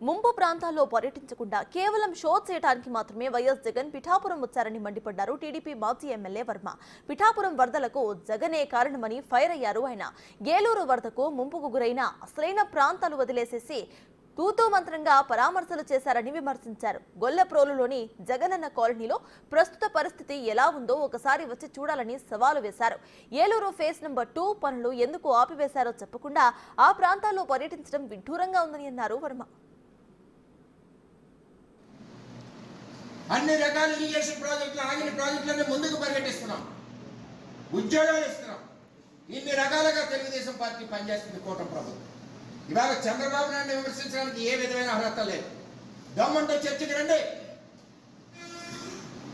ముంపు ప్రాంతాల్లో పర్యటించకుండా కేవలం షో చేయడానికి మాత్రమే వైఎస్ జగన్ పిఠాపురం వచ్చారని మండిపడ్డారు టీడీపీ మాజీ ఎమ్మెల్యే వర్మ. పిఠాపురం వరదలకు జగనే కారణమని ఫైర్ అయ్యారు ఆయన. ఏలూరు వరదకు ముంపుకు గురైన అసలైన ప్రాంతాలు వదిలేసేసి తూతూ మంత్రంగా పరామర్శలు చేశారని విమర్శించారు. గొల్లప్రోలులోని జగనన్న కాలనీలో ప్రస్తుత పరిస్థితి ఎలా ఉందో ఒకసారి వచ్చి చూడాలని సవాలు వేశారు. ఏలూరు ఫేజ్ నంబర్ 2 పనులు ఎందుకు ఆపివేశారో చెప్పకుండా ఆ ప్రాంతాల్లో పర్యటించడం విడ్డూరంగా ఉందని అన్నారు వర్మ. అన్ని రకాల ఇరిగేషన్ ప్రాజెక్టులు ఆగిన ప్రాజెక్టులన్నీ ముందుకు పరిగెట్టిస్తున్నాం, ఉద్యోగాలు ఇస్తున్నాం. ఇన్ని రకాలుగా తెలుగుదేశం పార్టీ పనిచేస్తుంది కూటమి ప్రభుత్వం. ఇవాళ చంద్రబాబు నాయుడు విమర్శించడానికి ఏ విధమైన అర్హత లేదు. దమ్ముంటే చర్చకి రండి.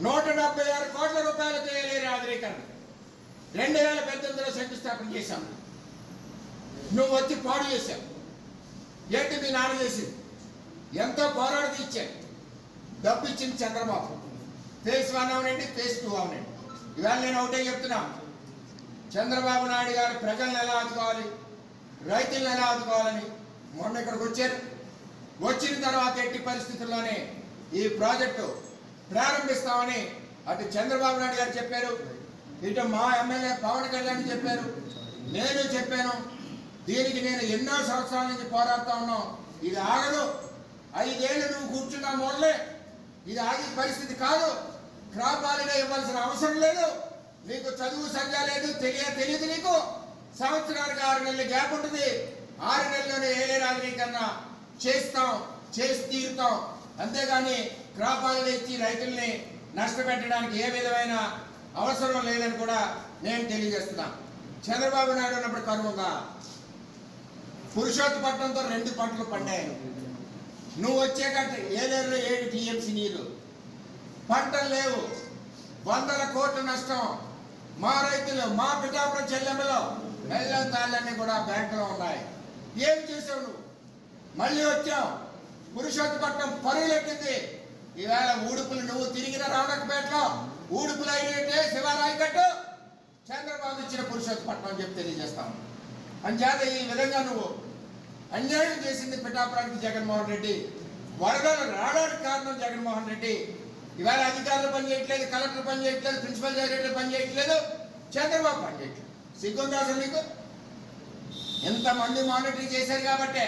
176 కోట్ల రూపాయలతో ఏలేరు ఆధునీకరణ 2018లో శంకుస్థాపన చేశాం. నువ్వు వచ్చి పాడు చేశావు. ఏంటి మీ నాన్న చేసింది? ఎంతో పోరాడి ఇచ్చాను. డబ్బు ఇచ్చింది చంద్రబాబు. ఫేజ్ 1 అవనండి, ఫేజ్ 2 అవనండి. ఇవాళ నేను ఒకటే చెప్తున్నా, చంద్రబాబు నాయుడు గారు ప్రజలను ఎలా ఆదుకోవాలి, రైతులను ఎలా ఆదుకోవాలని మొన్న ఇక్కడికి వచ్చారు. వచ్చిన తర్వాత ఎట్టి పరిస్థితుల్లోనే ఈ ప్రాజెక్టు ప్రారంభిస్తామని అటు చంద్రబాబు నాయుడు గారు చెప్పారు, ఇటు మా ఎమ్మెల్యే పవన్ కళ్యాణ్ చెప్పారు, నేను చెప్పాను. దీనికి నేను ఎన్నో సంవత్సరాల నుంచి పోరాడుతూ ఉన్నాం. ఇది ఆగదు. 5 ఏళ్ళు నువ్వు కూర్చున్నా మొదలే, ఇది ఆగే పరిస్థితి కాదు. క్రాప్ హాలిడే ఇవ్వాల్సిన అవసరం లేదు. నీకు చదువు సంధ్య లేదు, తెలియదు నీకు. సంవత్సరానికి 6 నెలల గ్యాప్ ఉంటుంది. 6 నెలల్లోనే ఏలేరు ఆధునీకరణ చేస్తాం, చేసి తీరుతాం. అంతేగాని క్రాప్ హాలిడే ఇచ్చి రైతుల్ని నష్టపెట్టడానికి ఏ విధమైన అవసరం లేదని కూడా నేను తెలియజేస్తున్నా. చంద్రబాబు నాయుడు ఉన్నప్పుడు కరువుగా పురుషోత్తపట్నంతో 2 పంటలు పండాయి. నువ్వు వచ్చాక ఏలేరులో 7 టీఎంసీ నీరు, పంటలు లేవు, 100 కోట్ల నష్టం. మా రైతులు, మా పిఠాపురం చెల్లెమ్మలో బెల్లం తాళ్ళన్నీ కూడా బ్యాంకులో ఉన్నాయి. ఏం చేసావు నువ్వు? మళ్ళీ వచ్చావు. పురుషోత్తపట్నం పరుగులెట్టింది. ఈవేళ ఊడుపులు నువ్వు తిరిగిన రావణకపేటలో ఊడుపులు అయినట్టే శివారాయి కట్టు. చంద్రబాబు ఇచ్చిన పురుషోత్తపట్నం అని చెప్పి తెలియజేస్తాను. అంచేత ఈ విధంగా నువ్వు అన్యాయం చేసింది పిఠాపురానికి జగన్మోహన్ రెడ్డి. వరదలు రావడానికి కారణం జగన్మోహన్ రెడ్డి. ఇవాళ అధికారులు పని చేయట్లేదు, కలెక్టర్ పని చేయట్లేదు, ప్రిన్సిపల్ సెక్రటరీ పని చేయట్లేదు, చంద్రబాబు పని చేయట్లేదు. సిగ్గుందా అసలు నీకు? ఎంతమంది మానిటరింగ్ చేశారు కాబట్టే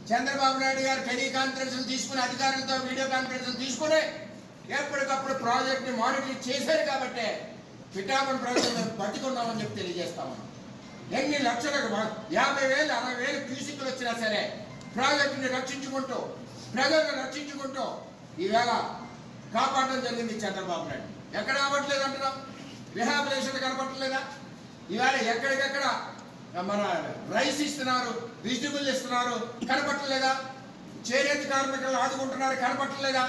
చంద్రబాబు నాయుడు గారు టెలికాన్ఫరెన్స్లు తీసుకుని, అధికారులతో వీడియో కాన్ఫరెన్స్లు తీసుకుని ఎప్పటికప్పుడు ప్రాజెక్ట్ని మానిటరింగ్ చేశారు కాబట్టే పిఠాపురం ప్రజలు బతికున్నామని చెప్పి తెలియజేస్తామని. ఎన్ని లక్షలకు 50,000 60,000 క్యూసిక్లు వచ్చినా సరే ప్రాజెక్టుని రక్షించుకుంటూ, ప్రజలను రక్షించుకుంటూ ఈవేళ కాపాడడం జరిగింది చంద్రబాబు నాయుడు. ఎక్కడ అవ్వట్లేదు అంటున్నాం? రిహాబిలేషన్ కనపట్టలేదా? ఇవాళ ఎక్కడికెక్కడ మన రైస్ ఇస్తున్నారు, వెజిటబుల్ ఇస్తున్నారు, కనపట్టలేదా? చేనేత కార్మికులు ఆదుకుంటున్నారు, కనపట్టలేదా?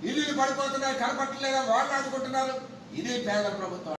ఇల్లులు పడిపోతున్నారు, కనపట్టలేదా? వాళ్ళు ఆదుకుంటున్నారు. ఇది పేద ప్రభుత్వం.